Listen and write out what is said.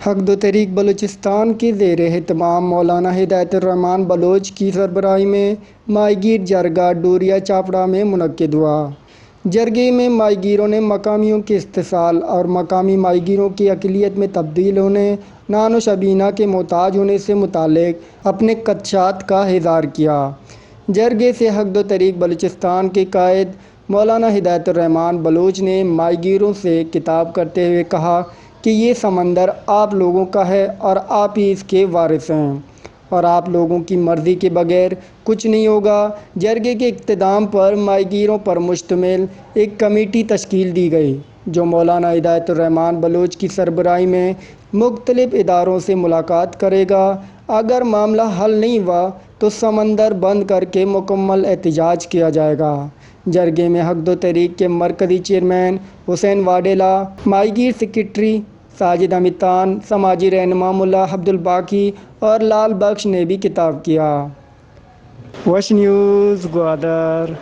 حقد و تحریک بلوچستان کے زیر اہتمام مولانا ہدایت الرحمان بلوچ کی سربراہی میں ماہی گیر جرگہ ڈوریا چاپڑا میں منعقد ہوا۔ جرگے میں ماہی گیروں نے مقامیوں کے استحصال اور مقامی ماہی گیروں کی اقلیت میں تبدیل ہونے، نان و شبینہ کے محتاج ہونے سے متعلق اپنے خدشات کا اظہار کیا۔ جرگے سے حقد و تحریک بلوچستان کے قائد مولانا ہدایت الرحمان بلوچ نے ماہی گیروں سے خطاب کرتے ہوئے کہا کہ یہ سمندر آپ لوگوں کا ہے اور آپ ہی اس کے وارث ہیں اور آپ لوگوں کی مرضی کے بغیر کچھ نہیں ہوگا۔ جرگے کے اختتام پر ماہی گیروں پر مشتمل ایک کمیٹی تشکیل دی گئی جو مولانا ہدایت الرحمان بلوچ کی سربراہی میں مختلف اداروں سے ملاقات کرے گا۔ اگر معاملہ حل نہیں ہوا تو سمندر بند کر کے مکمل احتجاج کیا جائے گا۔ جرگے میں حقد و تحریک کے مرکزی چیئرمین حسین واڈیلا، ماہی گیر سکریٹری ساجد امیتان، سماجی رہنما ملا عبدالباقی اور لال بخش نے بھی خطاب کیا۔ وش نیوز گوادر۔